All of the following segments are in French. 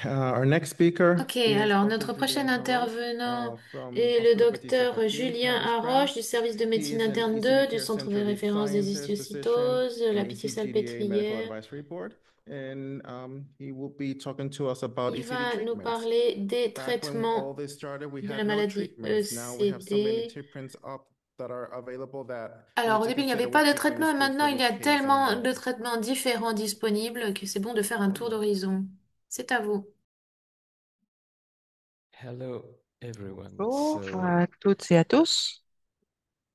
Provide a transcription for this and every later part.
Ok, alors notre prochain intervenant est le docteur Julien Haroche du service de médecine interne 2 du centre de référence des histiocytoses, de la Pitié-Salpêtrière. Il va nous parler des traitements de la maladie ECD. Alors au début, il n'y avait pas de traitement et maintenant, il y a tellement de traitements différents disponibles que c'est bon de faire un tour d'horizon. C'est à vous. Hello everyone. Bonjour So à toutes et à tous.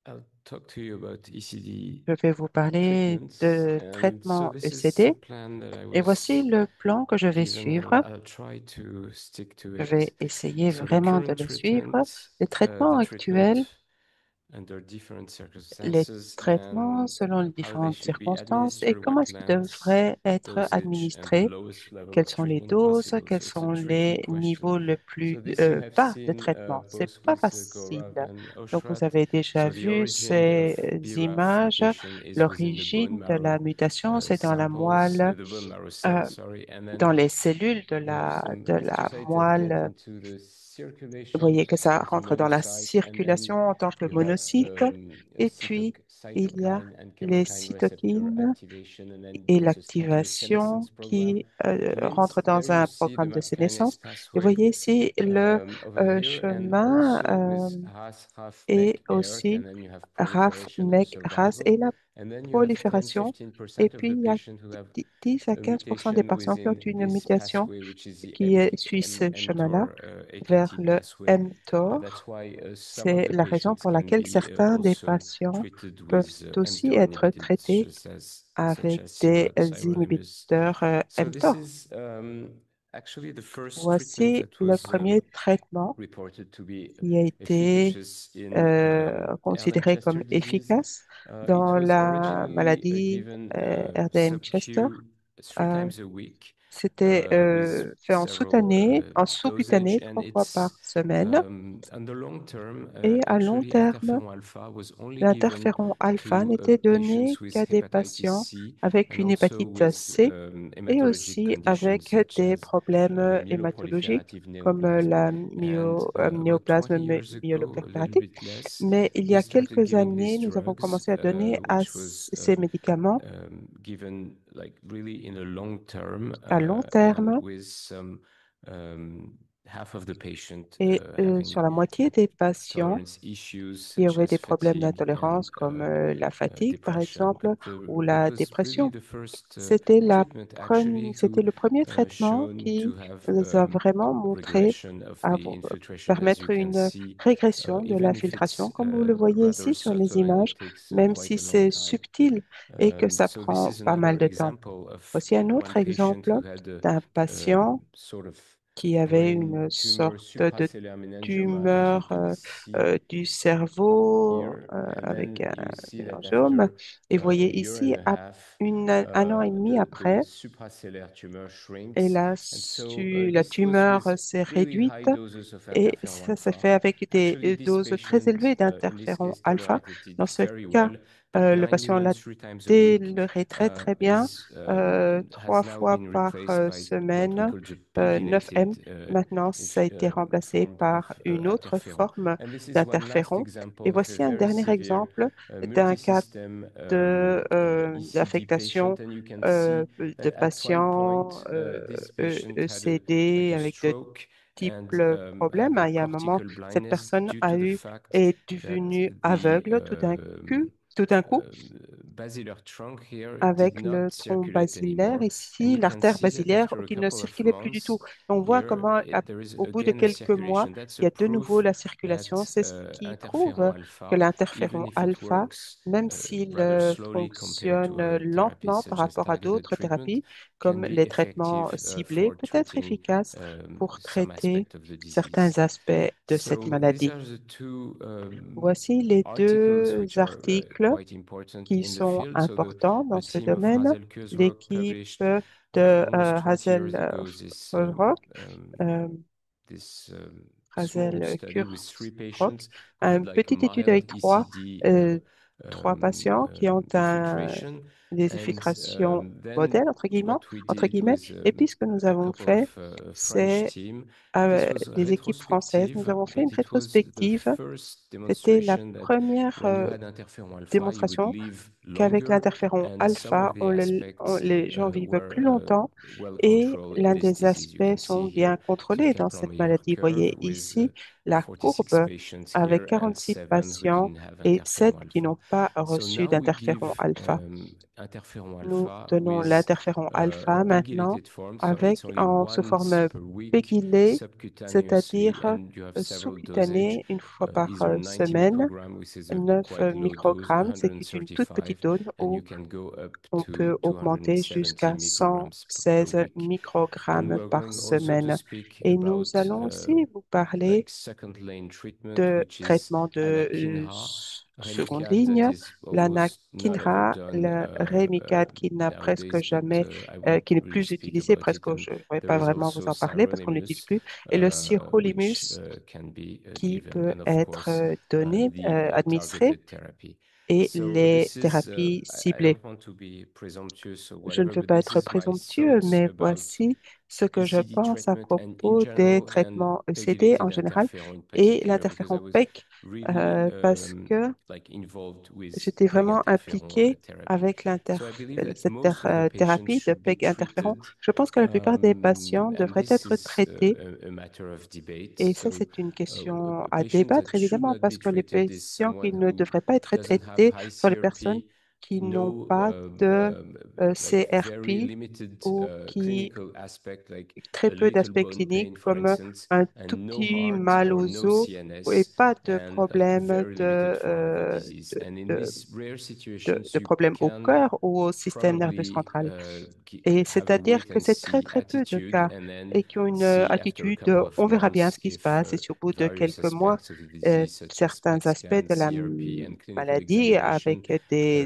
I'll talk to you about ECD Je vais vous parler treatments. de And so traitement this is the ECD plan that I et voici was le plan que je vais given and suivre. I'll try to stick to Je vais it. essayer So the vraiment de current le suivre. treatment, Les traitements the actuels, treatment under different les circumstances traitements and selon les how they différentes should be circonstances et administered, comment what est-ce qu'ils length, devraient être dosage, and the administrés, lowest level quelles of sont les treatment doses, possible. quels So it's a sont tricky les question. niveaux le So plus this you have bas de seen traitement. C'est both pas with facile. Gaurav and Donc, vous Oshrat. avez déjà So the vu origin ces of BRAF images. mutation is within the bone L'origine de la marrow mutation, c'est dans la samples, moelle, the bone marrow cells, euh, sorry, and then dans les cellules we have some de la erythrocytes that get moelle. into the Vous circulation voyez que ça as a rentre dans la monocyte, and then circulation en tant que you have monocyte. Et puis, il y a cytokine and les chemokine receptor cytokines activation, and then et there's a central l'activation senescence program. qui And rentre there dans you un see the programme de MAP kinase sénescence. Et pathway voyez ici le over here, and chemin also with HAS, HAF, et MEK, ERK, and aussi then you have RAF, proliferation and MEK, RAS survival. et la And then you have prolifération. Et 10-15% of puis, the il y a patients who have 10 à a 15% des mutation patients qui ont within une this mutation pathway, which is the suit ce chemin-là mTOR vers AKT le pathway. And mTOR. that's why some of C'est the la raison patients pour can laquelle be certains des also patients treated peuvent with aussi mTOR être inhibitors, traités such avec as des sirolimus. inhibiteurs So this mTOR. is actually the first treatment Voici that le was premier traitement reported to be qui a été efficacious in considéré comme Erdheim-Chester disease. efficace It dans was la originally maladie given Erdheim-Chester. sub-Q three Euh, times a week C'était with fait en several sous-cutané, en dosage, sous-cutané and 3 fois par it's semaine. on the long term, Et à long actually terme, interferon alpha was only given l'interféron alpha to n'était donné patients with qu'à des hepatitis patients C avec and une also hépatite with C et hematologic aussi conditions avec such des as problèmes hématologiques myeloproliferative comme neoplasm. la And about néoplasme 20 years ago, a little myéloproliférative. bit less, Mais il y we a started quelques giving années, these nous avons drugs, commencé à donner which was ces médicaments given like really in a long term, à long and terme with some half of the patient et having sur la moitié des patients tolerance issues qui such avaient as des problèmes fatigue and d'intolérance comme la fatigue, par depression. exemple, But ou it la was really dépression. the first treatment actually C'était who le premier traitement shown to qui have nous a vraiment montré regression of the avoir- infiltration, as you permettre can une see, régression de even if l'infiltration, it's comme vous le voyez rather ici sur les subtle and images, it takes même quite si a long c'est time. subtil et que ça So this prend is pas mal another de temps. example of Voici un one autre patient exemple who had d'un a patient sort of qui avait brain une tumor, sorte de supracellulaire meningioma, as you tumeur can see du cerveau here. And avec then un you see that mélangiome. after Et a voyez year and ici, a half, un an et demi the après, supracellulaire tumor et shrinks. And so la this was tumeur with s'est really high réduite doses of et interferon ça se alpha. fait avec des Actually, this doses très patient, élevées in this d'interféron case, alpha. tolerated Dans it ce very cas, well, but le nine patient units l'a 3 times a week toléré très très bien, is 3 has now fois been par replaced by what we semaine, call the 9M. pegylated Maintenant, ça a été remplacé form par of une autre interferon. forme And this is one last d'interféron. Et example of a voici un very dernier severe exemple d'un cas multisystem ECD d'affectation patient. And you can see de that at one patients point, this patient had like ECD a avec de stroke and multiples problèmes. had a Il y a un moment, cortical cette blindness personne due to the fact est that devenue the aveugle tout d'un coup, basilar trunk here did avec le not tronc circulate basilaire. anymore. And Ici, you can l'artère see that basilaire after a qui ne couple of circulait plus du tout. months On voit here, comment, there is au bout de again a quelques mois, circulation. That's il a y a de nouveau proof la circulation. that C'est ce qui interferon prouve que alpha, even l'interféron if it alpha, works même s'il rather slowly compared to fonctionne other therapies lentement par such as rapport à targeted d'autres treatment, thérapies, can comme be les traitements effective ciblés, for peut être treating efficace pour some traiter aspect of the certains disease. aspects de cette So these maladie. are the two Voici les articles deux which are articles quite important qui in the sont field. So importants dans the ce team of domaine. Hazel Kurzweil L'équipe published de almost 20 Hazel years ago this Rock, euh, this small Hazel study with three Kurzrock, patients who had une like a petite étude mild avec ECD trois patients qui ont infiltration. des And filtrations then modèles, what we entre did guillemets. with Et puis, ce que nous a avons couple of fait, French c'est team, this was a des équipes françaises, nous retrospective, avons fait une but it was the rétrospective. first C'était la demonstration that première when you had interferon alpha, you would démonstration live qu'avec longer, l'interféron and some alpha, of the aspects les gens vivent were plus longtemps well et controlled in l'un this des disease. You aspects can sont see bien here the contrôlés dans cette Kaplan-Meier maladie. curve Voyez with ici la 46 courbe patients avec here and 46 7 who patients didn't have et interferon 7 qui alpha. n'ont pas So reçu now we d'interféron give alpha. interferon Nous alpha donnons with l'interféron a alpha maintenant pegylated form, so it's avec only sous once forme per week pégylée, subcutaneously, c'est-à-dire and you have several dosage, sous-cutanée une fois par either 90 semaine, microgram, which is a 9 quite low dose, microgrammes, c'est une toute 135, petite dose and où you can go up on to peut augmenter 270 jusqu'à micrograms per 116 week. And microgrammes we're par going also to semaine. speak Et nous about allons aussi vous parler like second lane treatment, de which is traitement de anakinra, seconde Remicade, that ligne, is almost not ever l'anakinra, done le Remicade qui n'a presque nowadays, but jamais, I will qui n'est really plus speak utilisé, about it. presque, And je ne vais there pas is vraiment vous also en parler parce qu'on ne l'utilise sirolimus, plus, et le which sirolimus can be qui given, peut and of être course, donné, the administré, targeted therapy. et So les this is, thérapies I ciblées. don't want to be presumptuous or Je ne whatever, veux but pas this être is my présomptueux, thoughts mais about voici ce que je ECD pense à treatment and in propos des general, and traitements ECD en pegylated général interferon in et particular, because I l'interféron was PEC, really parce que like involved with j'étais PEG vraiment interferon impliquée therapy. avec So I believe that most of the patients thérapie de should be PEG interféron. treated, Je pense que la plupart des patients and devraient this être is traités. a matter of debate. Et ça, So c'est une question a à patient that débattre, should évidemment, not be parce que les treated is patients qui someone ne who devraient pas être doesn't have traités high sont les personnes CRP, qui n'ont no pas de like very CRP limited ou qui clinical aspect, like très a peu little d'aspects bone cliniques pain, for comme instance, un and tout no petit heart mal or aux no os et CNS, pas de and like problème very limited form of the disease. And in de, these rare situations, de you problèmes au can cœur ou au système nerveux probably central. Et have a c'est-à-dire wait que and c'est très see très peu de attitude, cas and then et qui ont une see after a attitude couple of on verra bien months ce qui se if passe et au bout de various quelques mois, aspects of the disease, such as certains PET aspects scan, de la CRP, and clinical maladie examination avec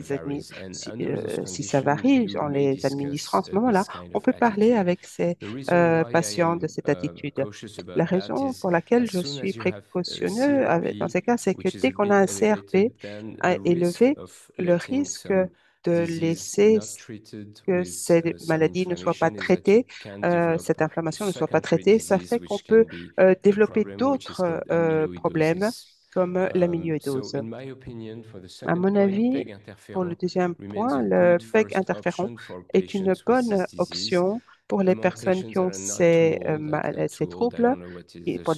varies. And si, under those si ça conditions, varie, you on may les administre en discuss ce moment-là, this kind on of peut parler attitude. avec ces The reason why I patients de am cette attitude. cautious La about that raison is pour as laquelle je soon suis as you have a précautionneux dans CRP, ces cas, c'est que which is dès a qu'on a bit un CRP elevated, then à the risk élevé, of le letting risque some de disease laisser not treated que with cette some maladie ne soit pas inflammation is that you traitée, can develop cette a inflammation ne soit pas secondary traitée, ça disease, fait qu'on which can peut be a développer problem, which is d'autres called problèmes amyloidosis. comme So, l'amyloïdose. in my opinion, for the À second mon point, avis, PEG pour le interferon deuxième remains point, a le good PEG first interféron option for est une patients with bonne this disease. option pour les Among personnes patients qui that ont are not too old, like not ces too old, I troubles, don't know what is et pour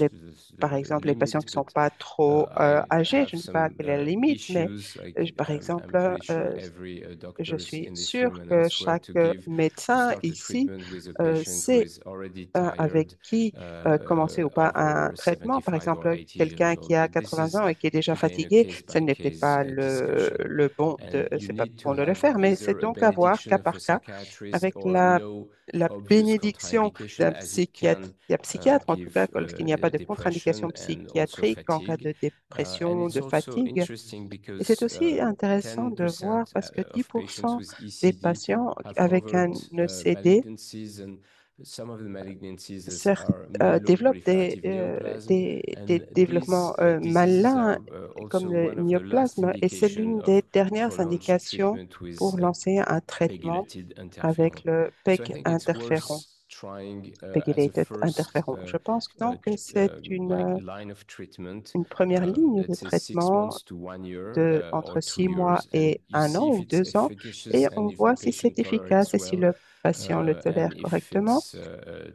par the exemple, les patients limit, qui ne sont but pas trop I âgés, have je ne sais pas some quelle est la limite, mais issues. Like par I'm exemple, pretty sure every je doctors suis in this room sûre and que elsewhere chaque to give to médecin start a ici treatment with a patient who sait is already avec tired, qui commencer ou pas un over traitement. Par 75 or exemple, 80 years quelqu'un qui old. a But this 80 is ans et qui est déjà again a fatigué, case ce by n'est peut-être case pas discussion, le bon and you c'est pas need to bon de le have faire, mais c'est either a donc à voir benediction cas of a par cas psychiatrist avec or no la obvious bénédiction contraindication, d'un as it psychiatre. can Il y a psychiatre, en tout give cas, lorsqu'il n'y a pas de depression contre-indication and also psychiatrique en cas fatigue. de And dépression, it's de also fatigue. interesting Et c'est because aussi intéressant de voir 10% parce que of patients 10% with des ECD patients have avec un overt ECD malignancies, and some of the malignancies certes, are développent myeloproliferative neoplasm, des and these développements diseases are malins also comme le one of the last néoplasme et c'est indication l'une des of dernières prolonged indications treatment with pour lancer un traitement pegylated interferon. avec le So I PEG think it's interféron, worth trying as a PEGylated first interféron. Je pense donc que c'est like line of treatment, une première ligne de let's say six traitement months to 1 year de or entre 6 mois 2 years, and et you un an see if ou it's 2 ans et efficacious and on if the voit si patient c'est efficace tolerates et si well, le patient le and tolère if correctement. it's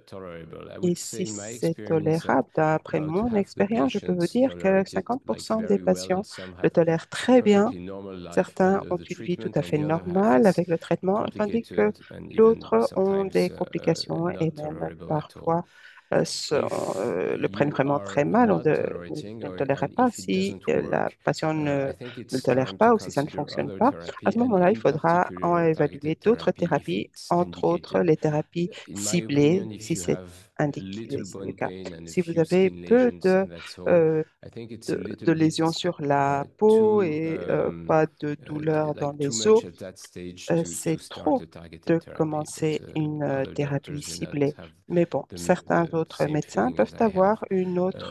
tolerable. I Et would say si in my c'est experience that tolérable, d'après about mon half the expérience, je peux vous patients dire que tolerate it like 50% des very well, and patients some le have tolèrent a très bien. perfectly normal life Certains under ont the une vie tout treatment. à On fait the other half, normale it's avec le traitement, tandis que complicated and even d'autres ont des sometimes complications not et même tolerable at all. parfois If le prennent you vraiment très are mal, not tolerating, ne le or toléreraient and pas. if it Si doesn't la work, patient I think ne le it's tolère time to pas ou si ça ne consider fonctionne other pas, à therapy, ce and moment-là, il in faudra en particular évaluer targeted d'autres therapy if thérapies, it's entre autres indicated. les thérapies In my ciblées, opinion, if si you c'est have indiquent les little signes de bone cas. pain and a Si vous few avez skin peu lesions, and that's all. euh, I think it's a de little lésions bit sur la peau too et pas de douleur dans like too les much os, at that stage to c'est start trop a targeted de therapy, but commencer une other thérapie doctors may not ciblée. have Mais bon, certains the autres same médecins feeling as peuvent I have. avoir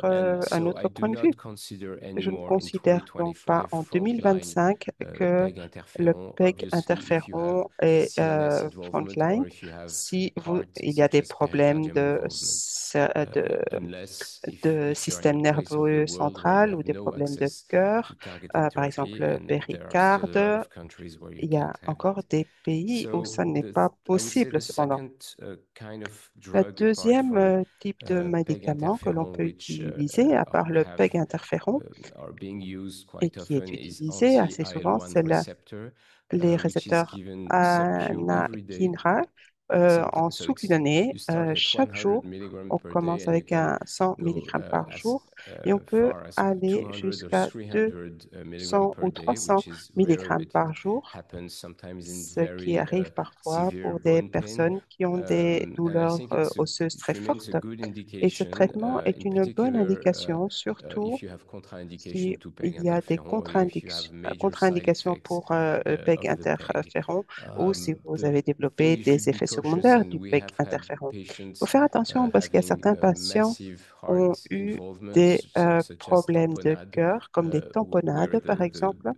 And un so autre I do point de not vue. consider Je ne anymore in considère donc pas 2025 en frontline 2025 que PEG le interferon. PEG Obviously, if you have interféron est CNS involvement frontline or if you have si heart, il y a such des as problèmes pericardium involvement, de, unless de if you're in a système place of the nerveux world where you central ou have des no problèmes de access to cœur, targeted par therapy, exemple le and there are still a lot péricarde. of countries where you Il y a can't have encore that. des pays où So ça n'est pas I would say possible the cependant. second kind of Le drug apart deuxième from type de PEG médicament que l'on interferon, peut which utiliser, à part le have PEG interféron, are being used et quite qui est often, is utilisé assez souvent, anti-IL-1 c'est receptor, les which is récepteurs given sub-Q every day. anakinra en So sous-cutané you start at chaque 100 jour. milligrams On per day, commence and you avec can un 100 go mg par as jour et on peut far as aller 200 or jusqu'à 300 milligrams 200 per ou day, 300 which is rare, mg but it par jour, happens sometimes in ce qui very arrive parfois severe pour des bone pain. personnes qui ont des And I douleurs think osseuses it très remains a fortes. good Et ce indication, traitement est in une bonne particular indication, if surtout you have contraindication si to PEG il y a des interferon or if you have major side contre-indications effects pour PEG of the PEG. interféron ou si vous But avez thing développé you should des be effets cautious, secondaires and du we PEG have had interféron. Il faut patients faire attention parce qu'il y a having certains patients massive ont heart eu involvement, des such as problèmes de tamponade, cœur, comme des where tamponades, par exemple,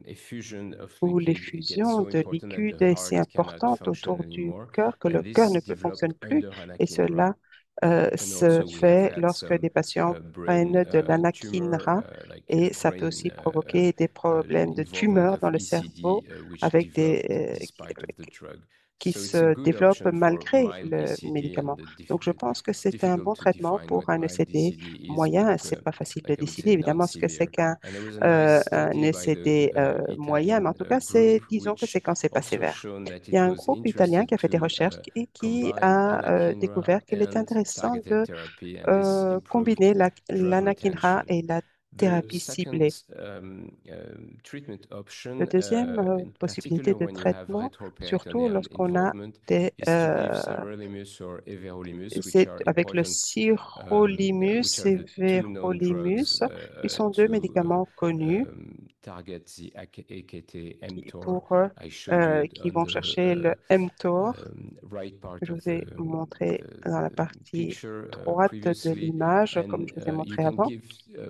effusion of où liquid gets l'effusion so de important that liquide the est si heart cannot importante function autour du anymore, cœur que and le cœur ne this peut fonctionner developed plus. under Et anakinra. cela And se also, we have fait had lorsque some des patients brain prennent de tumor, l'anakinra like et ça peut brain aussi provoquer des problèmes de involvement tumeurs of dans le cerveau ECD, which avec developed despite of the drug. qui So it's a se good développent option for malgré mild le ECD, and médicament. Donc, je pense que c'est un difficult bon to traitement define pour what un mild ECD ECD is, moyen. but C'est pas facile de like I would say décider évidemment ce que c'est non-severe. qu'un And there was a nice un study by the ECD moyen, mais Italian en tout cas, group, disons que c'est which quand c'est pas also sévère. shown that Il y a it un was groupe italien qui interested a fait des to recherches et qui combine a anakinra découvert qu'il était and intéressant targeted de therapy, and this improved combiner drug l'anakinra retention. et la The thérapie second ciblée. treatment La option, deuxième in possibilité particular de when you have traitement, surtout retroperitoneal lorsqu'on a involvement, des, is to give sirolimus or everolimus, which c'est are avec le important, which sirolimus are et the two known drugs vérolimus. Ils sont deux to médicaments connus target the AKT mTOR. pour, I showed you qui on vont chercher le the mTOR. right part Je of vous ai montré dans la partie picture droite de previously, l'image, comme and je vous ai you montré can avant. give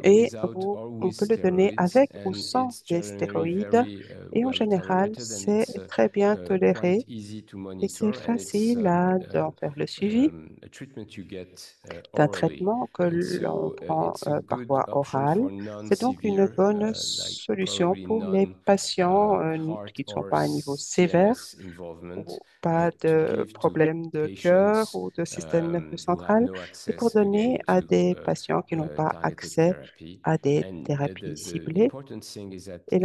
Et without or on with peut le donner steroids, avec ou and sans it's des generally stéroïdes. very Et en well général, tolerated, and c'est it's très bien quite toléré easy to et c'est monitor, and it's facile d'en faire le suivi. a treatment you get C'est un orally. traitement que And l'on so prend it's a par good voie option orale. for C'est donc une non-severe, bonne like solution probably pour les patients heart qui ne sont or pas à un niveau sévère CNS involvement, ou pas to de give to problème de cœur patients ou de système nerveux who have central, no et pour access donner again à to des patients qui n'ont pas targeted accès therapy. à des And thérapies the ciblées. important thing is that Et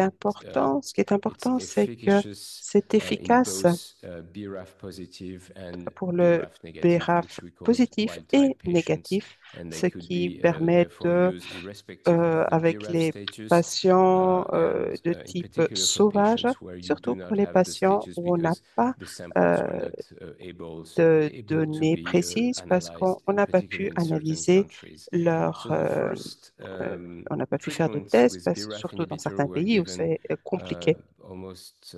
ce qui est it's important, c'est que efficacious c'est in efficace both BRAF positive and pour le BRAF negative, BRAF which we call positif wild et type patients, négatif, and they ce could qui be permet therefore de, used irrespective of the avec BRAF les status, patients and de in type particular for sauvage, patients where you do surtout pour not les have the patients status où on n'a because pas the samples were euh, not de able to données be précises parce qu'on analyzed, on in n'a pas particular pu in certain analyser countries. leur, So the first on n'a pas pu faire de treatments tests, with BRAF surtout dans inhibitor certains were pays où given c'est compliqué. almost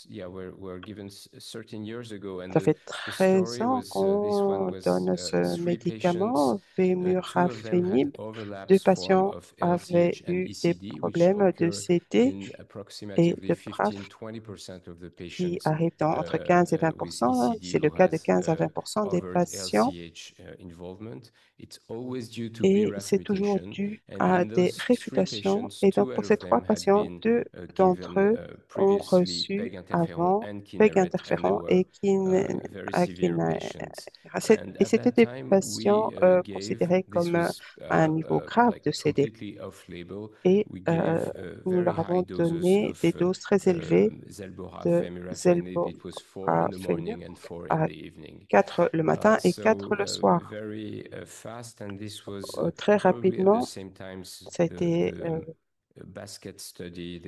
yeah were given 13 years ago, and Ça fait the 13 story ans was this one qu'on was donne ce three patients. médicament, Two of them had Vemurafenib. Deux overlaps form patients of avaient LCH and eu des ECD, which problèmes de occur CD in et approximately de PRAF 15-20% of the qui patients arrivent entre 15 et with 20%. ECD C'est le who cas de has 15 à 20% des overt patients LCH involvement. It's always due to et BRAF c'est toujours mutation, dû and à in des those three réfutations. patients, Et donc, two pour out ces of trois them had patients, been deux d'entre given eux ont previously reçu PEG interferon avant and PEG Kineret, and they interférent were et very severe patients. And et at c'était that des time, we patients gave, considérés this comme was à un niveau grave like de CD. completely off-label, Et we gave nous very leur high avons doses donné des of doses très élevées Zelboraf, de Vemurafenib. It was 4 in the Zelborafenib morning and 4 in à the evening. 4 le matin et 4 So le soir. very fast, and this was Très probably at the rapidement, same times ça a été basket study,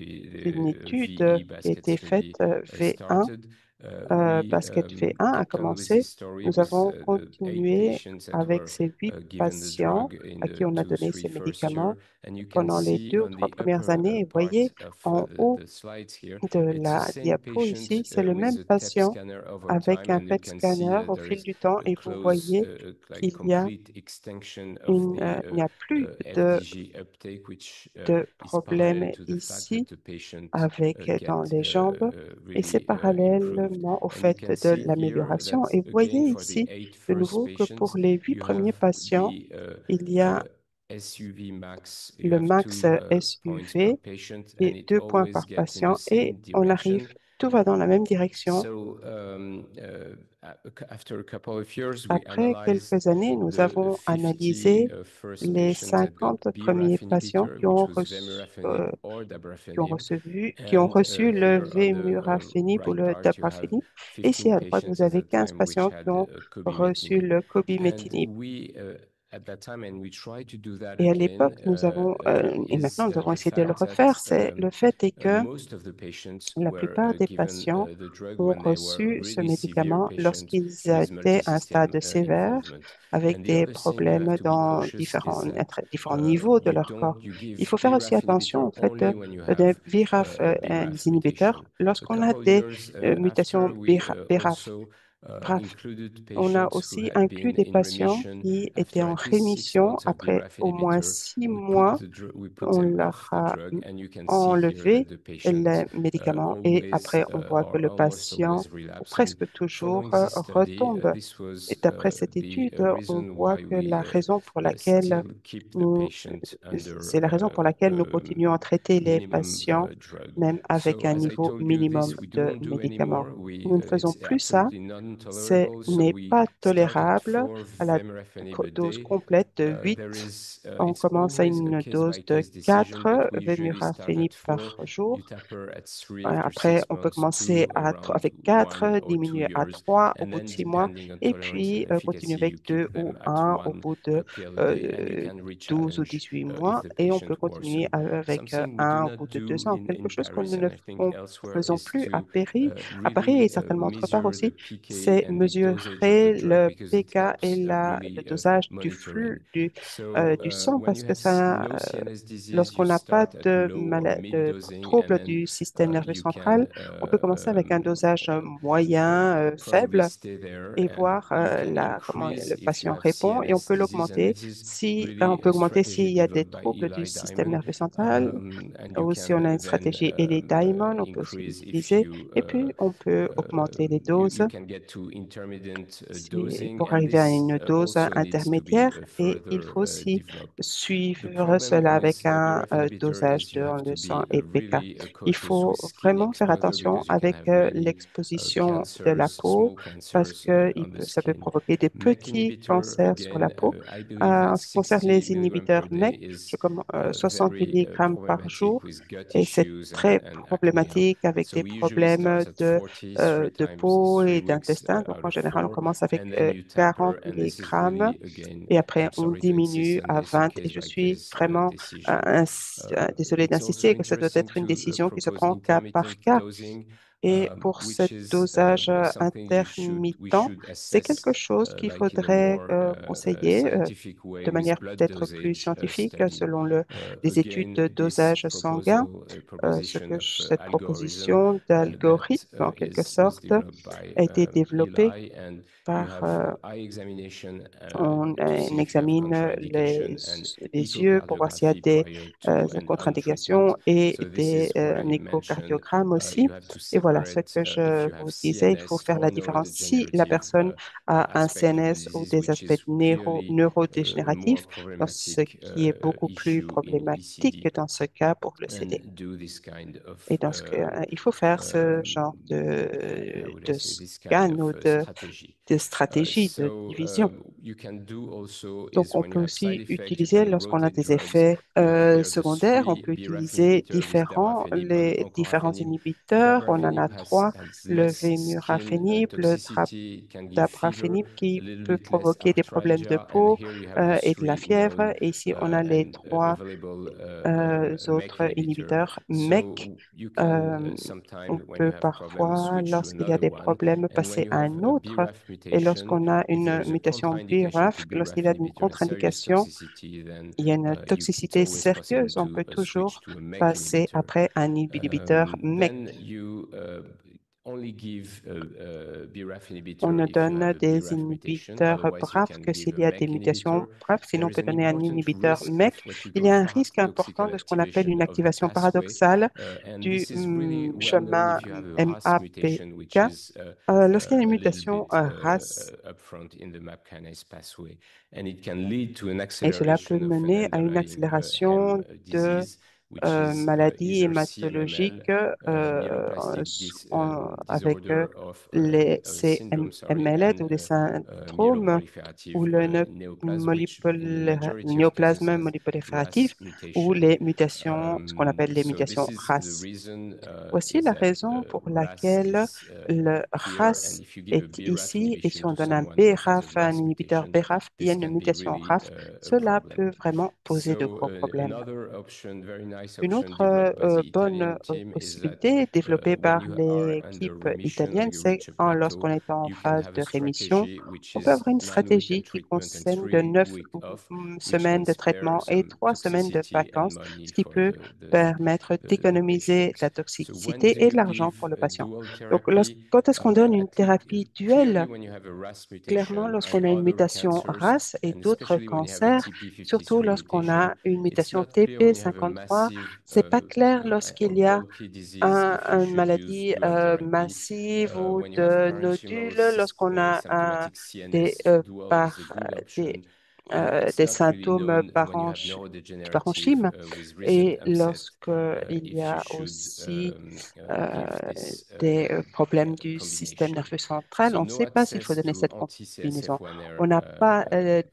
une the étude VE qui a basket été faite study V1 started. basket V1 a kept on with this commencé. story Nous with avons the 8 continué patients that avec were ces 8 given the patients drug in à the qui on a two, donné three ces first year. médicaments And you can pendant les see 2 ou 3 on the premières upper années. Et part voyez of en haut the slides here, de it's the la same diapo patient ici, c'est le with même a TEP patient scanner over avec time, un and you PET can see scanner that au there fil is du temps a et vous close, voyez like qu'il y a complete extension of the il n'y a plus de, FDG uptake, which de is problème parallel to the fact that ici the patient avec dans get les jambes et c'est really improved. parallèlement au And you fait can de see here l'amélioration. that Et vous voyez again, for the ici 8 de first nouveau que patients, pour les 8 you premiers have patients, the il y a SUV max. You le have max 2 points per SUV patient, and et it 2 points always par gets in the patient same et on direction. arrive, tout va dans la même direction. So after a couple of years, we Après analyzed quelques années, nous the avons 50 analysé first les patients that got 50 premiers BRAF patients inhibitor, which was vemurafenib or dabrafenib. qui ont And reçu le here on the vemurafenib ou right le part, you have dabrafenib. Et ici 15 à droite, patients vous at avez that 15 time which patients qui had ont reçu cobimetinib. le And cobimetinib. we at that time, and we try to do that Et à again, l'époque, nous avons, et is maintenant nous avons the essayé de le fact refaire, that le fait est que most of the patients la were plupart des given patients the drug ont when they were reçu ce really severe médicament patients lorsqu'ils with étaient à un multi-system stade sévère, involvement. avec And the des other thing you have problèmes to be dans cautious is that différents niveaux de you leur don't corps. you Il give faut faire aussi BRAF attention inhibitor au fait only when you des have BRAF, BRAF les inhibiteurs, mutation. A lorsqu'on a couple of des years mutations after, we BRAF. also BRAF. included On a patients who aussi had inclus been des in patients remission qui étaient after en at least 6 rémission months of après BRAF au moins inhibitor. 6 mois. We put On them leur off the a drug, and you can see here that enlevé the patient le médicament et always après on voit que or le almost patient always relapse. And presque toujours following this study, retombe. this was Et d'après cette the étude, on reason voit why que we la raison pour laquelle still keep the nous, patient under c'est la raison pour laquelle nous continuons à traiter les minimum patients drug. même avec So un as I niveau told you, minimum this we de don't do médicaments. anymore. We Nous ne faisons it's plus ça. absolutely Ce non-tolerable. So n'est we pas start at tolérable 4 à la vemurafenib a dose day. complète de There 8. is On it's commence à always a une case by dose de case decision, 4 but we usually start vemurafenib at 4. par You jour. taper at 3 after Après, 6 on peut months, commencer 2 around avec 1 4, or 2 diminuer à years, 3 au and bout de then 6 mois, depending on et tolerance and puis continuer efficacy, you avec 2 keep ou them at 1 au 1 bout de pill a day, and you can 12 ou rechallenge 18 mois, if the et on patient peut continuer worsen. avec Something we do 1 au not bout de do 2 ans. in Quelque chose que nous Paris ne and I think elsewhere faisons is plus to À Paris et really certainement autre part measure the aussi, PK c'est and the dosage of the mesurer drug le because it PK et helps le really dosage du monitoring. flux So du sang when parce you que have ça, no CNS disease, you lorsqu'on n'a pas start at low or mid de dosing, and troubles then du système nerveux you can central, on peut commencer avec un dosage moyen, probably faible, stay there, et and voir you can comment increase le if you patient have répond, et on CNS peut disease. And l'augmenter this is si on really peut a augmenter strategy s'il y a des developed by troubles du Eli système Diamond, nerveux central, and you ou si on can a une then stratégie Ellie Diamond, on peut aussi increase if l'utiliser, you et puis on peut augmenter les doses you can get to intermittent dosing, pour and arriver à this une dose also needs to be intermédiaire, et il further faut aussi developed. The suivre problem cela avec with a un BRAF inhibitor dosage is you dans have le to sang be et PK. really Il cautious with faut skin vraiment faire exposure attention because you can avec have many l'exposition de la cancers, peau small parce cancers que on the ça peut skin. provoquer des MEK petits inhibitor, cancers sur la again, peau. I believe that En ce qui concerne 60 les milligrams inhibiteurs per day MEK, is 60 very mg par problematic jour, with gut et c'est issues très and acne. problématique avec So des we usually problèmes start at 40 de times peau 3 et weeks d'intestin. Donc, out en of général, on 4, commence avec and then you 40 taper, and this is milligrammes really, again, et après I'm on sorry to insist diminue on à this, a 20. Et case je by suis case vraiment decision. désolée It's also d'insister que ça doit interesting être une to décision qui se propose prend cas par intermittent cas. dosing, Et pour ce which is dosage something we intermittent, should c'est assess quelque chose qu'il like in a faudrait more conseiller scientific way de with manière blood peut-être plus dosage scientifique study. selon les études Again, de this dosage sanguin. proposition of Cette algorithm proposition that d'algorithme, en quelque was sorte, developed by a été développée Eli, and you par have eye examination to see on if you have examine contraindication, and les yeux pour voir s'il y a echocardiography des prior to and on treatment. contre-indications et So this is what un I mentioned. échocardiogramme aussi. You have to Et voilà ce separate que if je you have vous disais. Il faut CNS faire or la différence si la neurodegenerative personne a un aspect of the CNS ou disease, des which aspects is clearly more neurodégénératifs, ce problematic qui est beaucoup plus issue in problématique ECD, dans ce cas pour le and CD. do this kind Et of dans ce cas, il faut faire ce genre how would I de say, this kind scan of ou strategy. de stratégie de So division. you can do also Donc, is on when you peut have side aussi effect, you utiliser can lorsqu'on a rotate des drugs. effets There's a secondaires, on three peut BRAF utiliser inhibitor with les différents encorafenib. inhibiteurs. On en a Dabrafenib trois, has le less skin vemurafenib, le toxicity, it can give fever, dabrafenib a qui little peut bit less provoquer des problèmes de arthralgia, and peau here you have the et de la three fièvre. known Et ici, on a les and trois available MEK autres inhibitor. inhibiteurs MEK. So you can Euh, on sometime when you peut have a problem parfois, switch to lorsqu'il y a another des one. problèmes, And when passer you à have un a autre. BRAF Et mutation, lorsqu'on a if une there's a mutation contraindication to BRAF, lorsqu'il y BRAF a une inhibitor and serious contre-indication, toxicity, then il y a une it's toxicité always possible sérieuse, on peut to switch toujours to a MEK passer inhibitor. après un inhibiteur Then MEK. you only give a BRAF On inhibitor ne if you donne have a des BRAF mutation. inhibiteurs Otherwise, you BRAF can que give s'il a y a des MEK mutations inhibitor. BRAF, sinon There on is peut an donner un important inhibiteur risk of MEK. what we Il y call a un risque important paradoxical de ce qu'on appelle une activation of the activation pathway. paradoxale And du this is really well known chemin if you have a RAS mutation, which MAPK. is Lorsqu'il y a une a little mutation bit RAS, upfront in the MAP kinase pathway. And it can lead to an et cela peut acceleration of an mener à une underlying accélération hem de disease, which is maladies either CMML, hématologiques avec disorder of les syndrome, sorry, CMML and ou les syndromes ou myeloproliferative le neoplasm, which in majority of cases néoplasme has molliprolifératif RAS ou mutation. les mutations, ce qu'on appelle les So mutations this is the RAS. reason Voici la that raison pour RAS laquelle is le here, RAS and if you give a est BRAF ici et inhibition si on to donne un someone who has a BRAF, un RAS inhibiteur mutation, BRAF, il y a this une can be mutation really RAF, a cela problem. peut vraiment poser de So gros problèmes. another option, very nice Une option autre developed by the bonne Italian team is that possibilité développée when par you are under l'équipe remission or italienne, you c'est reach a plateau, lorsqu'on est en you can phase have a de rémission, strategy which on peut is avoir une 9 week on stratégie qui treatment and concerne de 9 3 week off, which semaines can de spare traitement et some 3 semaines de toxicity and vacances, money ce qui for peut permettre the d'économiser patient. la So when do toxicité et de you l'argent pour give le a patient. dual Donc, therapy? quand est-ce qu'on donne une thérapie Clearly, duelle? when you have a RAS Clairement, mutation and lorsqu'on a une other mutation cancers, RAS et and d'autres especially when you have a cancers, surtout TP53 lorsqu'on mutation, a une it's mutation not clear when you have a TP53, massive c'est pas clair lorsqu'il y a bulky disease if you une should use maladie dual therapy. massive ou When you have de parenchymal nodules, lorsqu'on a symptomatic des, CNS, dual is a par, good des, option. It's des not really symptômes known when you have du neurodegenerative parenchyme with recent et onset lorsqu'il y if you a should aussi give this des problèmes du système combination. nerveux central, So on ne no sait pas s'il faut access donner to cette combinaison. anti-CSF1R On n'a pas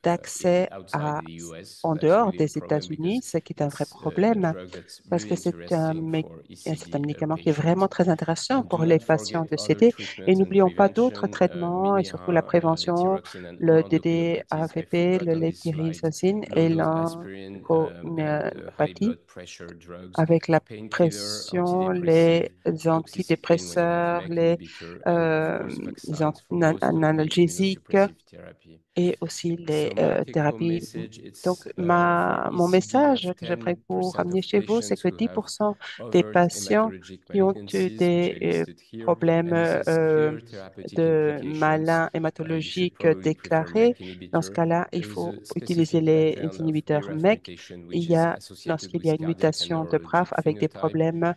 d'accès outside the US, so en that's dehors really a des problem États-Unis, because ce qui est un vrai it's a problème drug that's parce really que interesting for c'est un ECD médicament qui est patients. vraiment très intéressant And do pour les not patients forget de other CD. Et treatments and n'oublions pas d'autres prevention, traitements et surtout la Miniha, prévention, Letiroxine and le endophthalmitis. I DDAVP, forgot le on this slide, léthyrisazine et low-dose aspirin and high l'encopathie blood pressure drugs, avec la painkiller, pression, les antidepressive, toxicity when you have antidépresseurs, MEK inhibitor, and of course vaccines for most of the analgésiques immunosuppressive therapy. et aussi les So my take-home thérapies. message, Donc, it's for mon ECD, you message have que j'aimerais vous 10% ramener of chez vous, c'est patients que who have 10% des overt patients hematologic qui ont eu malignancies, which I des listed here, problèmes and this has clear therapeutic de implications. malins You should hématologiques probably prefer déclarés, MEK dans ce inhibitor. cas-là, il There is faut a utiliser specific les pattern of inhibiteurs BRAF MEK. mutation, Il which y is a, associated lorsqu'il y a with une cardiac and mutation de BRAF neurologic avec des phenotype. problèmes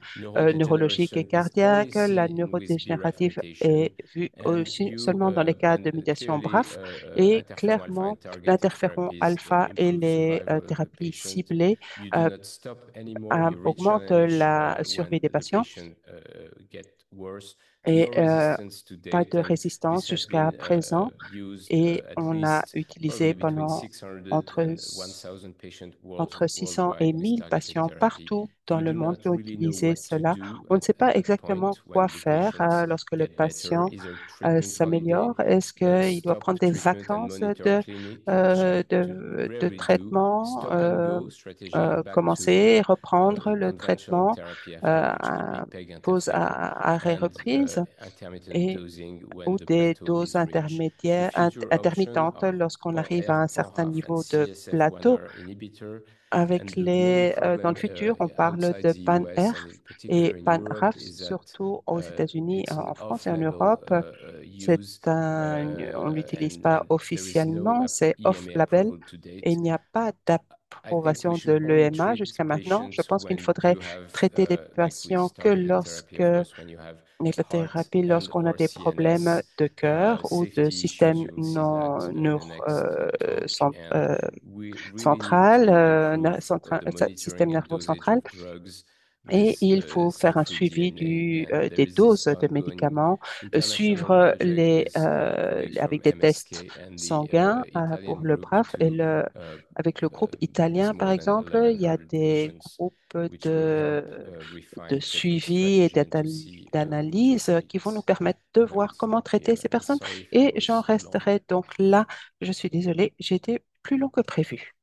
neurologiques et Neurodegeneration is only cardiaques, la seen with BRAF neurodégénérative mutation, est vue and aussi you seulement dans les cas de and mutation clearly BRAF et interferon alpha clairement and targeted l'interféron therapies alpha et improve les survival of the thérapies patient. ciblées You do not stop anymore. You augmentent re-challenge la when survie des the patients patient get worse. et No resistance to pas date, de and résistance this has jusqu'à been présent. used Et at on a least utilisé probably between pendant 600 entre, and 1000 patients entre 600 et worldwide with 1000 targeted patients therapy. partout dans You le do monde not qui ont really know utilisé what to cela. do On ne sait at pas that point exactement quoi when the faire patients lorsque le get better. patient Either treatment holiday, s'améliore. Est-ce qu'il doit stop prendre des treatment and vacances monitor clinic, which you de rarely do, traitement, stop and go strategy back commencer to et reprendre le conventional traitement, therapy after à HTP-PEG pause interferon, arrêt and reprise intermittent et dosing when ou the des plateau doses is reached. The intermédiaires, future options intermittentes are lorsqu'on arrive à un certain ORAF and niveau de plateau. CSF1R inhibitor. Avec And the main dans le problem futur, on parle outside de the US and in pan-ERF et particular in Europe pan-RAF, is that surtout aux États-Unis, it's an en France et en off-label Europe. use, On l'utilise pas and there is no officiellement, c'est EMA off-label approval to et il date. n'y a pas I think we d'approbation de should only l'EMA treat jusqu'à maintenant. Je patients pense qu'il when faudrait you have, traiter les like with patients que targeted therapy, of course, when you have avec la heart thérapie and lorsqu'on a or des problèmes CNS de cœur ou de safety issues. système You'll see that non in the next talk. And we really need central, to improve the monitoring système and nerveux dosage central. of drugs Et this il faut faire un cell-free suivi DNA, and there des is this doses de ongoing médicaments, international suivre project with colleagues from avec des tests MSK and the sanguins pour Italian le group BRAF. Et uh, avec le groupe with italien, par more than exemple, il y a 1,100 des patients, groupes which will help de refine treatment suivi et strategy and to see d'analyse qui vont nous permettre de voir comment traiter yeah, ces personnes. sorry if I Et j'en was long. resterai donc là. Je suis désolée, j'ai été plus long que prévu.